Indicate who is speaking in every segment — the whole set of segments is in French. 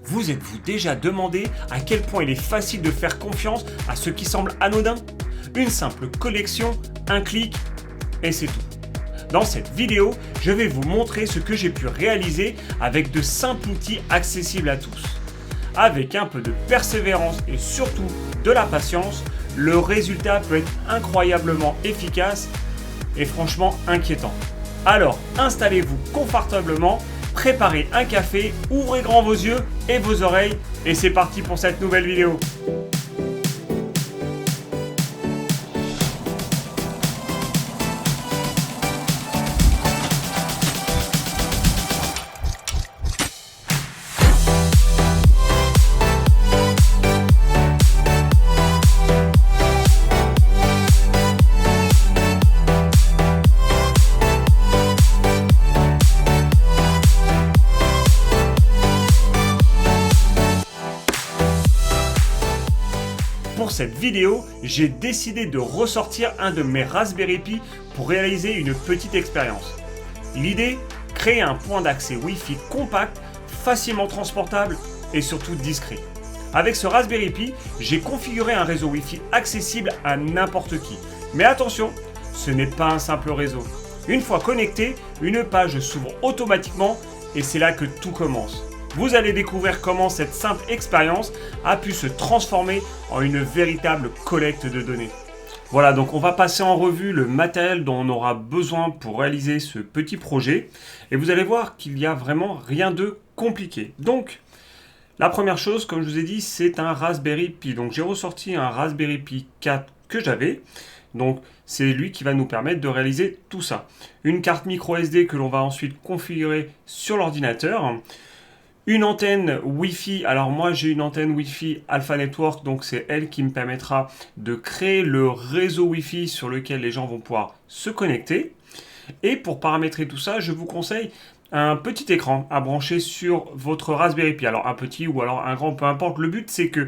Speaker 1: Vous êtes-vous déjà demandé à quel point il est facile de faire confiance à ce qui semble anodin? Une simple connexion, un clic et c'est tout. Dans cette vidéo, je vais vous montrer ce que j'ai pu réaliser avec de simples outils accessibles à tous. Avec un peu de persévérance et surtout de la patience, le résultat peut être incroyablement efficace et franchement inquiétant. Alors installez-vous confortablement, préparez un café, ouvrez grand vos yeux et vos oreilles et c'est parti pour cette nouvelle vidéo. Pour cette vidéo, j'ai décidé de ressortir un de mes Raspberry Pi pour réaliser une petite expérience. L'idée, créer un point d'accès Wi-Fi compact, facilement transportable et surtout discret. Avec ce Raspberry Pi, j'ai configuré un réseau Wi-Fi accessible à n'importe qui. Mais attention, ce n'est pas un simple réseau. Une fois connecté, une page s'ouvre automatiquement et c'est là que tout commence. Vous allez découvrir comment cette simple expérience a pu se transformer en une véritable collecte de données. Voilà, donc on va passer en revue le matériel dont on aura besoin pour réaliser ce petit projet. Et vous allez voir qu'il n'y a vraiment rien de compliqué. Donc, la première chose, comme je vous ai dit, c'est un Raspberry Pi. Donc j'ai ressorti un Raspberry Pi 4 que j'avais. Donc c'est lui qui va nous permettre de réaliser tout ça. Une carte micro SD que l'on va ensuite configurer sur l'ordinateur. Une antenne Wi-Fi, alors moi j'ai une antenne Wi-Fi Alpha Network, donc c'est elle qui me permettra de créer le réseau Wi-Fi sur lequel les gens vont pouvoir se connecter. Et pour paramétrer tout ça, je vous conseille un petit écran à brancher sur votre Raspberry Pi. Alors un petit ou alors un grand, peu importe. Le but c'est que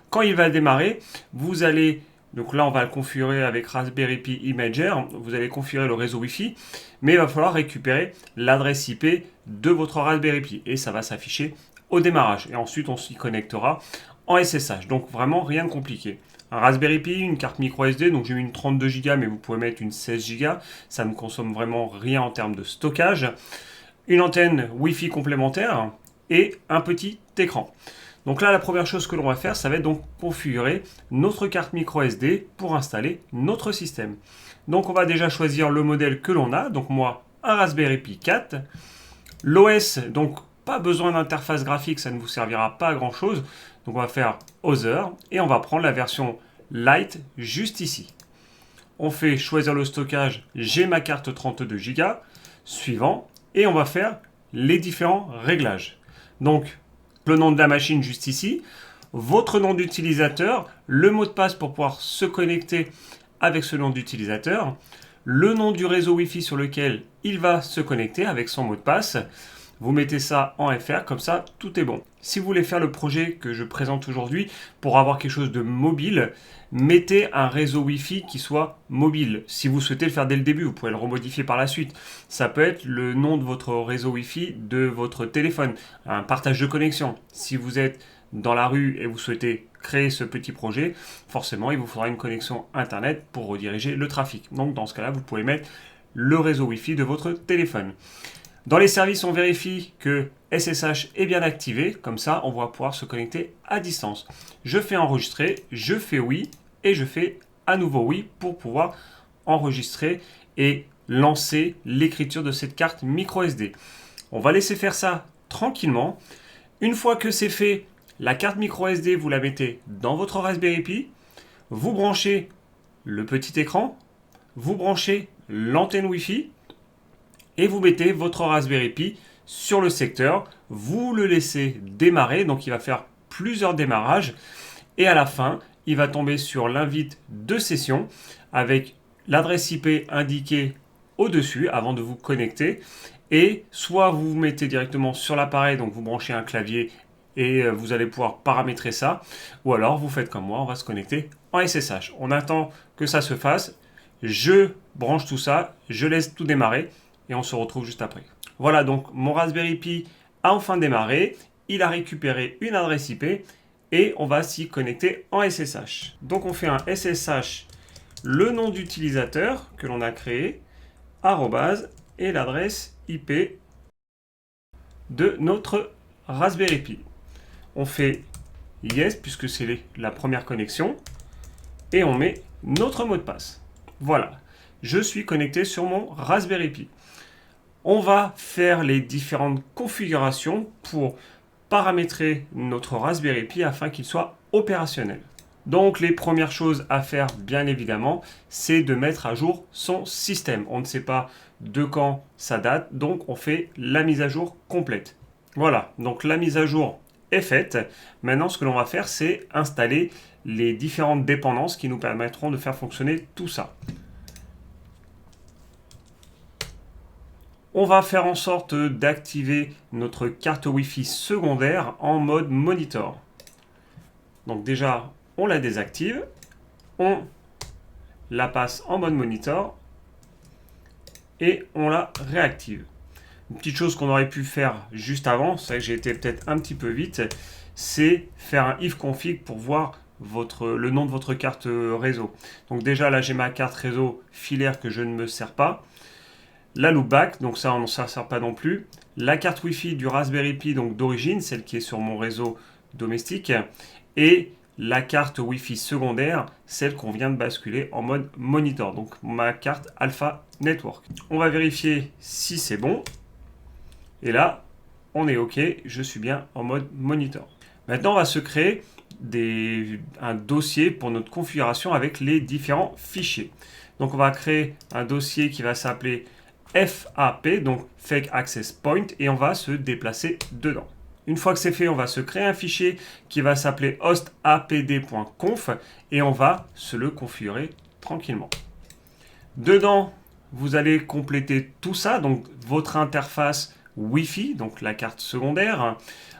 Speaker 1: quand il va démarrer, vous allez... Donc là, on va le configurer avec Raspberry Pi Imager. Vous allez configurer le réseau Wi-Fi, mais il va falloir récupérer l'adresse IP de votre Raspberry Pi et ça va s'afficher au démarrage. Et ensuite, on s'y connectera en SSH. Donc vraiment rien de compliqué. Un Raspberry Pi, une carte micro SD, donc j'ai mis une 32 Go, mais vous pouvez mettre une 16 Go. Ça ne consomme vraiment rien en termes de stockage. Une antenne Wi-Fi complémentaire et un petit écran. Donc là, la première chose que l'on va faire, ça va être donc configurer notre carte micro SD pour installer notre système. Donc on va déjà choisir le modèle que l'on a. Donc moi, un Raspberry Pi 4. L'OS, donc pas besoin d'interface graphique, ça ne vous servira pas à grand chose. Donc on va faire Other et on va prendre la version Lite juste ici. On fait choisir le stockage, j'ai ma carte 32 Go. Suivant, et on va faire les différents réglages. Donc le nom de la machine juste ici, votre nom d'utilisateur, le mot de passe pour pouvoir se connecter avec ce nom d'utilisateur, le nom du réseau Wi-Fi sur lequel il va se connecter avec son mot de passe. Vous mettez ça en FR, comme ça tout est bon. Si vous voulez faire le projet que je présente aujourd'hui pour avoir quelque chose de mobile, mettez un réseau Wi-Fi qui soit mobile. Si vous souhaitez le faire dès le début, vous pouvez le remodifier par la suite. Ça peut être le nom de votre réseau Wi-Fi de votre téléphone, un partage de connexion. Si vous êtes dans la rue et vous souhaitez créer ce petit projet, forcément il vous faudra une connexion Internet pour rediriger le trafic. Donc dans ce cas-là, vous pouvez mettre le réseau Wi-Fi de votre téléphone. Dans les services, on vérifie que SSH est bien activé, comme ça on va pouvoir se connecter à distance. Je fais enregistrer, je fais oui et je fais à nouveau oui pour pouvoir enregistrer et lancer l'écriture de cette carte micro SD. On va laisser faire ça tranquillement. Une fois que c'est fait, la carte micro SD, vous la mettez dans votre Raspberry Pi, vous branchez le petit écran, vous branchez l'antenne Wi-Fi, et vous mettez votre Raspberry Pi sur le secteur, vous le laissez démarrer, donc il va faire plusieurs démarrages, et à la fin, il va tomber sur l'invite de session avec l'adresse IP indiquée au-dessus avant de vous connecter, et soit vous vous mettez directement sur l'appareil, donc vous branchez un clavier et vous allez pouvoir paramétrer ça, ou alors vous faites comme moi, on va se connecter en SSH. On attend que ça se fasse, je branche tout ça, je laisse tout démarrer, et on se retrouve juste après. Voilà, donc mon Raspberry Pi a enfin démarré. il a récupéré une adresse IP et on va s'y connecter en SSH. Donc on fait un SSH, le nom d'utilisateur que l'on a créé, arrobase, et l'adresse IP de notre Raspberry Pi. On fait yes puisque c'est la première connexion et on met notre mot de passe. Voilà, je suis connecté sur mon Raspberry Pi. On va faire les différentes configurations pour paramétrer notre Raspberry Pi afin qu'il soit opérationnel. Donc les premières choses à faire, bien évidemment, c'est de mettre à jour son système. On ne sait pas de quand ça date, donc on fait la mise à jour complète. Voilà, donc la mise à jour est faite. Maintenant, ce que l'on va faire, c'est installer les différentes dépendances qui nous permettront de faire fonctionner tout ça. On va faire en sorte d'activer notre carte Wi-Fi secondaire en mode monitor. Donc déjà, on la désactive, on la passe en mode monitor et on la réactive. Une petite chose qu'on aurait pu faire juste avant, c'est vrai que j'ai été peut-être un petit peu vite, c'est faire un ifconfig pour voir le nom de votre carte réseau. Donc déjà là j'ai ma carte réseau filaire que je ne me sers pas. La loopback, donc ça on ne s'en sert pas non plus. La carte Wi-Fi du Raspberry Pi, donc d'origine, celle qui est sur mon réseau domestique. Et la carte Wi-Fi secondaire, celle qu'on vient de basculer en mode monitor. Donc ma carte Alpha Network. On va vérifier si c'est bon. Et là, on est OK, je suis bien en mode monitor. Maintenant, on va se créer un dossier pour notre configuration avec les différents fichiers. Donc on va créer un dossier qui va s'appeler FAP, donc Fake Access Point, et on va se déplacer dedans. Une fois que c'est fait, on va se créer un fichier qui va s'appeler hostapd.conf et on va se le configurer tranquillement. Dedans, vous allez compléter tout ça, donc votre interface Wi-Fi, donc la carte secondaire,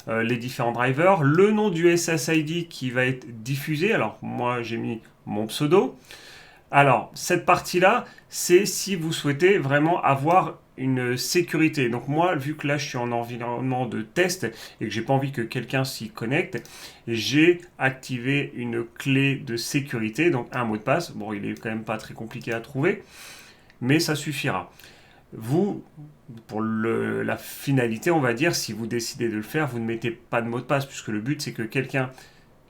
Speaker 1: les différents drivers, le nom du SSID qui va être diffusé. Alors moi j'ai mis mon pseudo. Alors, cette partie-là, c'est si vous souhaitez vraiment avoir une sécurité. Donc moi, vu que là, je suis en environnement de test et que j'ai pas envie que quelqu'un s'y connecte, j'ai activé une clé de sécurité, donc un mot de passe. Bon, il est quand même pas très compliqué à trouver, mais ça suffira. Vous, pour la finalité, on va dire, si vous décidez de le faire, vous ne mettez pas de mot de passe, puisque le but, c'est que quelqu'un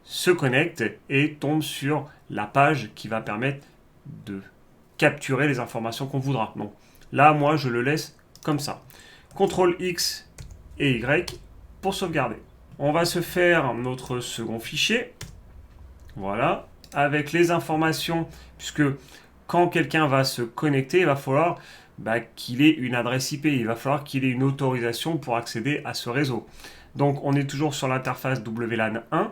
Speaker 1: se connecte et tombe sur la page qui va permettre de capturer les informations qu'on voudra. Donc là, moi, je le laisse comme ça. CTRL X et Y pour sauvegarder. On va se faire notre second fichier. Voilà. Avec les informations, puisque quand quelqu'un va se connecter, il va falloir qu'il ait une adresse IP. Il va falloir qu'il ait une autorisation pour accéder à ce réseau. Donc, on est toujours sur l'interface WLAN 1.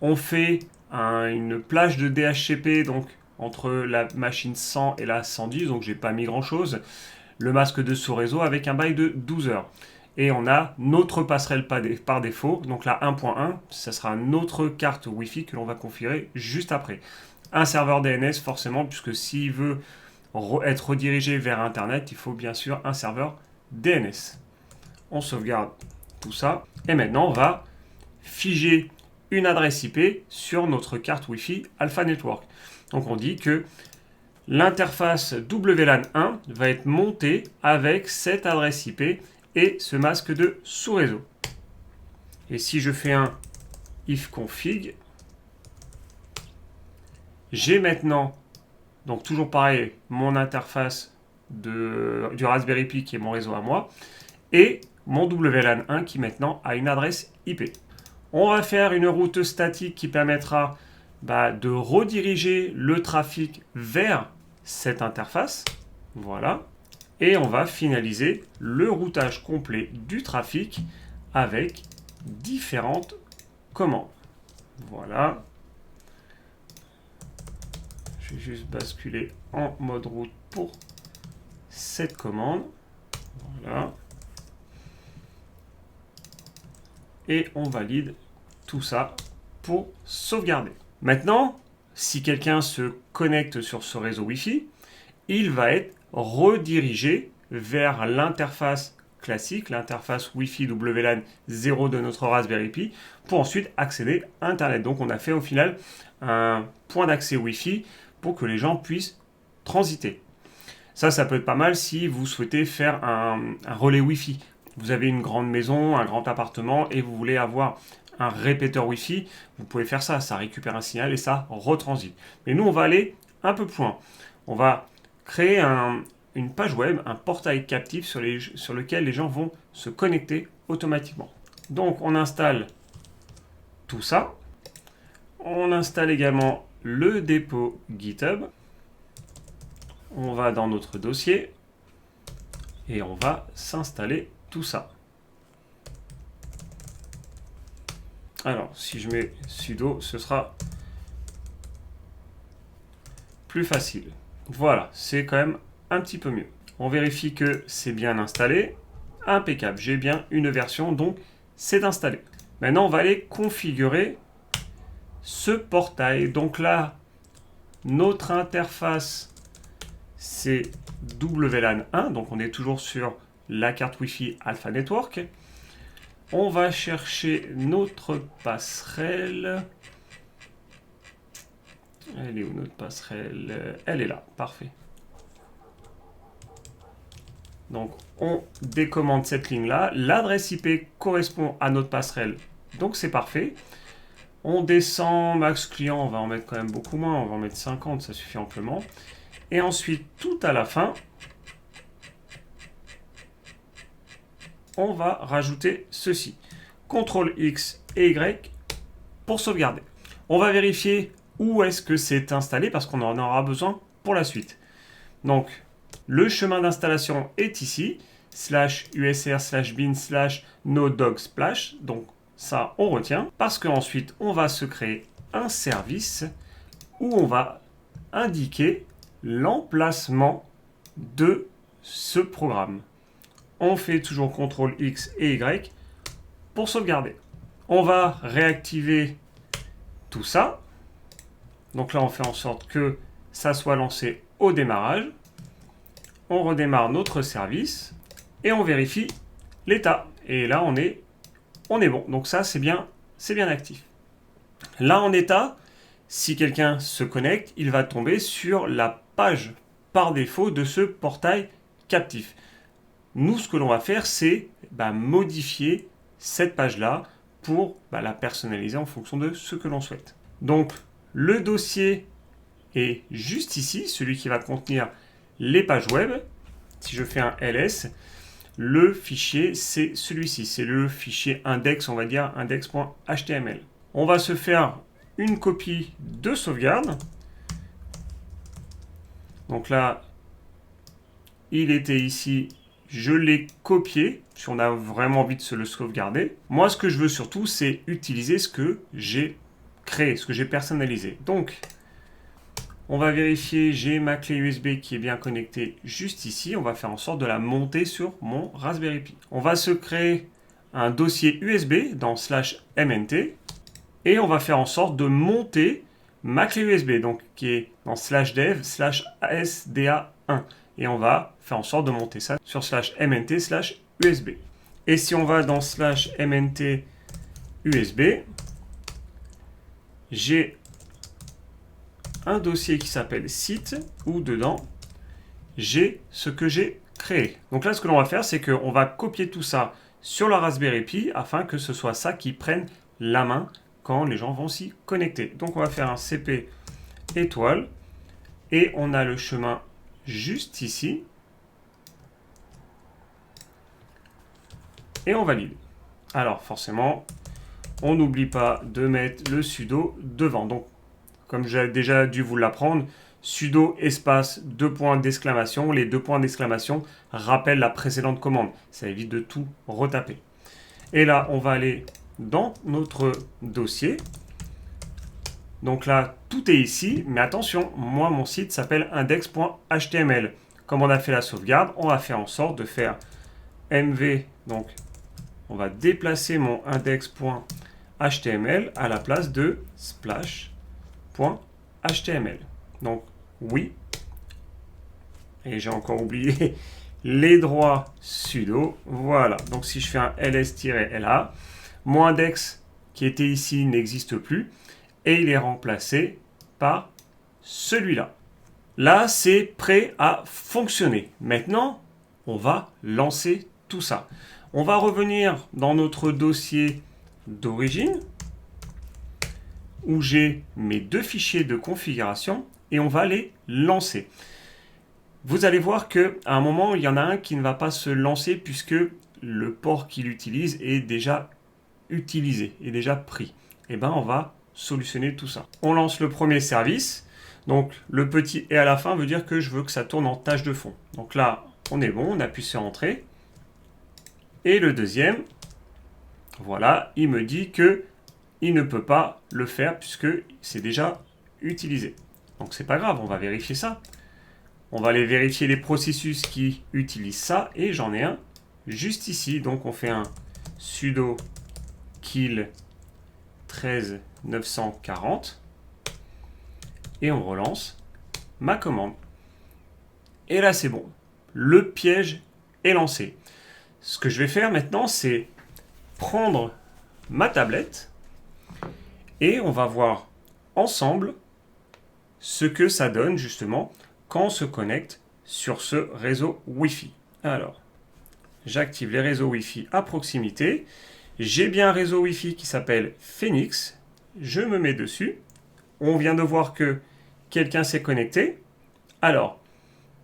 Speaker 1: On fait une plage de DHCP, donc entre la machine 100 et la 110, donc j'ai pas mis grand chose, le masque de sous-réseau avec un bail de 12 heures. Et on a notre passerelle par défaut, donc la 1.1, ça sera notre carte Wi-Fi que l'on va configurer juste après. Un serveur DNS forcément, puisque s'il veut être redirigé vers Internet, il faut bien sûr un serveur DNS. On sauvegarde tout ça, et maintenant on va figer une adresse IP sur notre carte Wi-Fi Alpha Network. Donc on dit que l'interface WLAN 1 va être montée avec cette adresse IP et ce masque de sous-réseau. Et si je fais un ifconfig, j'ai maintenant, donc toujours pareil, mon interface du Raspberry Pi qui est mon réseau à moi, et mon WLAN 1 qui maintenant a une adresse IP. On va faire une route statique qui permettra de rediriger le trafic vers cette interface. Voilà. Et on va finaliser le routage complet du trafic avec différentes commandes. Voilà. Je vais juste basculer en mode route pour cette commande. Voilà. Et on valide tout ça pour sauvegarder. Maintenant, si quelqu'un se connecte sur ce réseau Wi-Fi, il va être redirigé vers l'interface classique, l'interface Wi-Fi WLAN 0 de notre Raspberry Pi, pour ensuite accéder à Internet. Donc on a fait au final un point d'accès Wi-Fi pour que les gens puissent transiter. Ça peut être pas mal si vous souhaitez faire un relais Wi-Fi. Vous avez une grande maison, un grand appartement et vous voulez avoir un répéteur Wi-Fi, vous pouvez faire ça, ça récupère un signal et ça retransite. Mais nous, on va aller un peu plus loin. On va créer une page web, un portail captif sur lequel les gens vont se connecter automatiquement. Donc, on installe tout ça. On installe également le dépôt GitHub. On va dans notre dossier et on va s'installer tout ça. Alors, si je mets sudo, ce sera plus facile. Voilà, c'est quand même un petit peu mieux. On vérifie que c'est bien installé. Impeccable, j'ai bien une version, donc c'est installé. Maintenant, on va aller configurer ce portail. Donc là, notre interface, c'est WLAN 1, donc on est toujours sur la carte Wi-Fi Alpha Network. On va chercher notre passerelle. Elle est où notre passerelle? Elle est là, parfait. Donc on décommande cette ligne-là. L'adresse IP correspond à notre passerelle, donc c'est parfait. On descend max client, on va en mettre quand même beaucoup moins, on va en mettre 50, ça suffit amplement. Et ensuite, tout à la fin, on va rajouter ceci. CTRL X et Y pour sauvegarder. On va vérifier où est-ce que c'est installé parce qu'on en aura besoin pour la suite. Donc, le chemin d'installation est ici, /usr/bin/nodog/splash. Donc, ça, on retient parce qu'ensuite, on va se créer un service où on va indiquer l'emplacement de ce programme. On fait toujours CTRL X et Y pour sauvegarder. On va réactiver tout ça. Donc là, on fait en sorte que ça soit lancé au démarrage. On redémarre notre service et on vérifie l'état. Et là, on est bon. Donc ça, c'est bien actif. Là, en état, si quelqu'un se connecte, il va tomber sur la page par défaut de ce portail captif. Nous, ce que l'on va faire, c'est modifier cette page-là pour la personnaliser en fonction de ce que l'on souhaite. Donc, le dossier est juste ici, celui qui va contenir les pages web. Si je fais un ls, le fichier, c'est celui-ci. C'est le fichier index, on va dire index.html. On va se faire une copie de sauvegarde. Donc là, il était ici, je l'ai copié, si on a vraiment envie de se le sauvegarder. Moi, ce que je veux surtout, c'est utiliser ce que j'ai créé, ce que j'ai personnalisé. Donc, on va vérifier, j'ai ma clé USB qui est bien connectée juste ici. On va faire en sorte de la monter sur mon Raspberry Pi. On va se créer un dossier USB dans /mnt et on va faire en sorte de monter ma clé USB, donc qui est dans /dev/sda1. Et on va faire en sorte de monter ça sur /mnt/usb. Et si on va dans /mnt USB, j'ai un dossier qui s'appelle site où dedans j'ai ce que j'ai créé. Donc là, ce que l'on va faire, c'est qu'on va copier tout ça sur la Raspberry Pi afin que ce soit ça qui prenne la main quand les gens vont s'y connecter. Donc on va faire un cp étoile et on a le chemin juste ici et on valide. Alors forcément, on n'oublie pas de mettre le sudo devant. Donc comme j'ai déjà dû vous l'apprendre, sudo espace 2 points d'exclamation. Les 2 points d'exclamation rappellent la précédente commande. Ça évite de tout retaper. Et là, on va aller dans notre dossier. Donc là, tout est ici. Mais attention, moi, mon site s'appelle index.html. Comme on a fait la sauvegarde, on va faire en sorte de faire mv. Donc, on va déplacer mon index.html à la place de splash.html. Donc, oui. Et j'ai encore oublié les droits sudo. Voilà, donc si je fais un ls-la, mon index qui était ici n'existe plus et il est remplacé par celui-là. Là, c'est prêt à fonctionner. Maintenant, on va lancer tout ça. On va revenir dans notre dossier d'origine où j'ai mes deux fichiers de configuration et on va les lancer. Vous allez voir qu'à un moment, il y en a un qui ne va pas se lancer puisque le port qu'il utilise est déjà utilisé, est déjà pris. Et bien, on va solutionner tout ça. On lance le premier service. Donc, le petit « et » à la fin veut dire que je veux que ça tourne en tâche de fond. Donc là, on est bon, on appuie sur « Entrée ». Et le deuxième, voilà, il me dit que il ne peut pas le faire puisque c'est déjà utilisé. Donc c'est pas grave, on va vérifier ça. On va aller vérifier les processus qui utilisent ça et j'en ai un juste ici. Donc on fait un sudo kill 13940 et on relance ma commande. Et là c'est bon, le piège est lancé. Ce que je vais faire maintenant, c'est prendre ma tablette et on va voir ensemble ce que ça donne justement quand on se connecte sur ce réseau Wi-Fi. Alors, j'active les réseaux Wi-Fi à proximité. J'ai bien un réseau Wi-Fi qui s'appelle Phoenix. Je me mets dessus. On vient de voir que quelqu'un s'est connecté. Alors,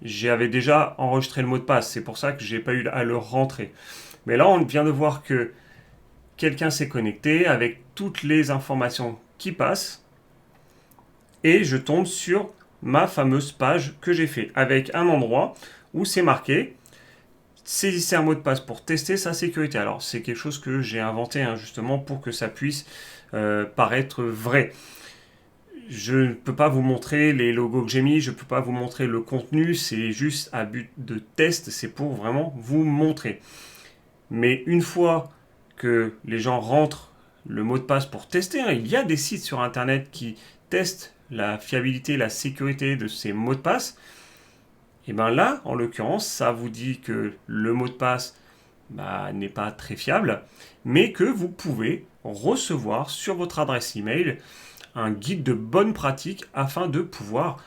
Speaker 1: j'avais déjà enregistré le mot de passe. C'est pour ça que je n'ai pas eu à le rentrer. Mais là, on vient de voir que quelqu'un s'est connecté avec toutes les informations qui passent. Et je tombe sur ma fameuse page que j'ai fait avec un endroit où c'est marqué saisissez un mot de passe pour tester sa sécurité. Alors, c'est quelque chose que j'ai inventé justement pour que ça puisse paraître vrai. Je ne peux pas vous montrer les logos que j'ai mis, je ne peux pas vous montrer le contenu, c'est juste à but de test, c'est pour vraiment vous montrer. Mais une fois que les gens rentrent le mot de passe pour tester, il y a des sites sur Internet qui testent la fiabilité, la sécurité de ces mots de passe. Et bien là, en l'occurrence, ça vous dit que le mot de passe n'est pas très fiable, mais que vous pouvez recevoir sur votre adresse email un guide de bonne pratique afin de pouvoir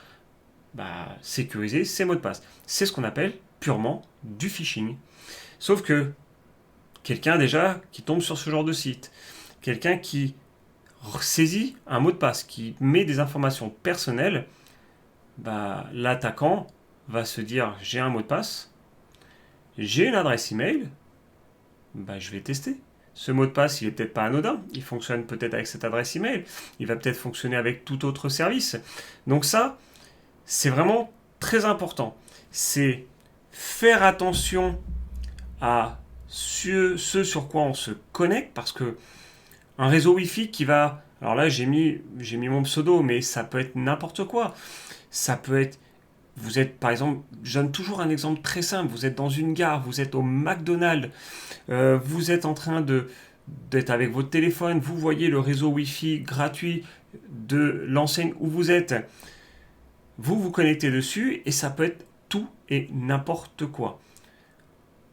Speaker 1: sécuriser ces mots de passe. C'est ce qu'on appelle purement du phishing. Sauf que quelqu'un déjà qui tombe sur ce genre de site, quelqu'un qui saisit un mot de passe, qui met des informations personnelles, l'attaquant va se dire j'ai un mot de passe, j'ai une adresse email, je vais tester. Ce mot de passe, il n'est peut-être pas anodin, il fonctionne peut-être avec cette adresse email, il va peut-être fonctionner avec tout autre service. Donc ça, c'est vraiment très important. C'est faire attention à ce sur quoi on se connecte, parce que un réseau Wi-Fi qui va... Alors là, j'ai mis mon pseudo, mais ça peut être n'importe quoi. Ça peut être... Vous êtes, par exemple, je donne toujours un exemple très simple. Vous êtes dans une gare, vous êtes au McDonald's, vous êtes en train d'être avec votre téléphone, vous voyez le réseau Wi-Fi gratuit de l'enseigne où vous êtes. Vous vous connectez dessus et ça peut être tout et n'importe quoi.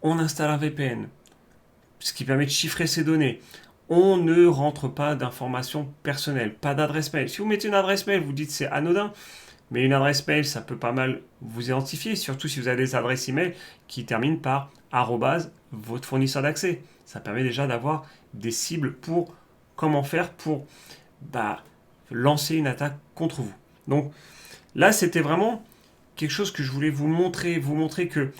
Speaker 1: On installe un VPN, ce qui permet de chiffrer ces données. On ne rentre pas d'informations personnelles, pas d'adresse mail. Si vous mettez une adresse mail, vous dites c'est anodin. Mais une adresse mail, ça peut pas mal vous identifier, surtout si vous avez des adresses email qui terminent par @ votre fournisseur d'accès. Ça permet déjà d'avoir des cibles pour comment faire pour lancer une attaque contre vous. Donc là, c'était vraiment quelque chose que je voulais vous montrer que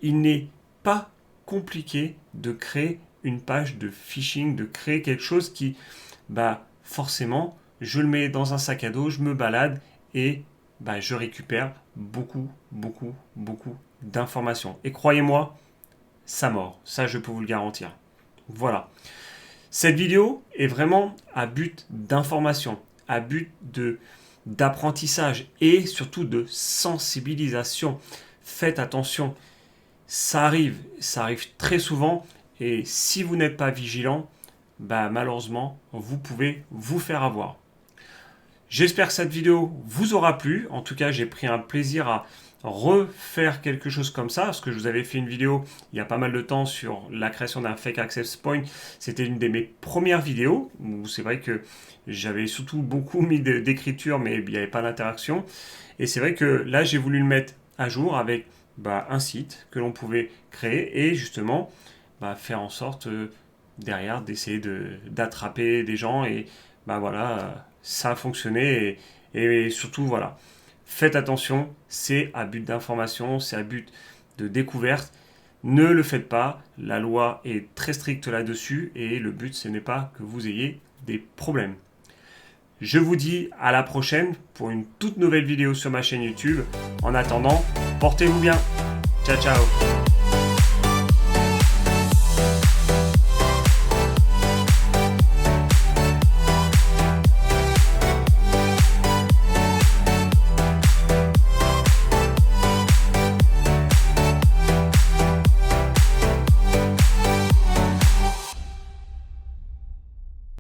Speaker 1: il n'est pas compliqué de créer une page de phishing, de créer quelque chose qui, forcément, je le mets dans un sac à dos, je me balade et je récupère beaucoup d'informations. Et croyez-moi, ça mord. Ça, je peux vous le garantir. Voilà. Cette vidéo est vraiment à but d'information, à but d'apprentissage et surtout de sensibilisation. Faites attention. Ça arrive très souvent. Et si vous n'êtes pas vigilant, malheureusement, vous pouvez vous faire avoir. J'espère que cette vidéo vous aura plu. En tout cas, j'ai pris un plaisir refaire quelque chose comme ça, parce que je vous avais fait une vidéo il y a pas mal de temps sur la création d'un fake access point. C'était une de mes premières vidéos, où c'est vrai que j'avais surtout beaucoup mis d'écriture, mais il n'y avait pas d'interaction. Et c'est vrai que là, j'ai voulu le mettre à jour avec un site que l'on pouvait créer et justement faire en sorte derrière d'essayer d'attraper des gens. Et voilà, ça a fonctionné. Et surtout, voilà, faites attention, c'est à but d'information, c'est à but de découverte. Ne le faites pas, la loi est très stricte là-dessus et le but, ce n'est pas que vous ayez des problèmes. Je vous dis à la prochaine pour une toute nouvelle vidéo sur ma chaîne YouTube. En attendant, portez-vous bien. Ciao, ciao.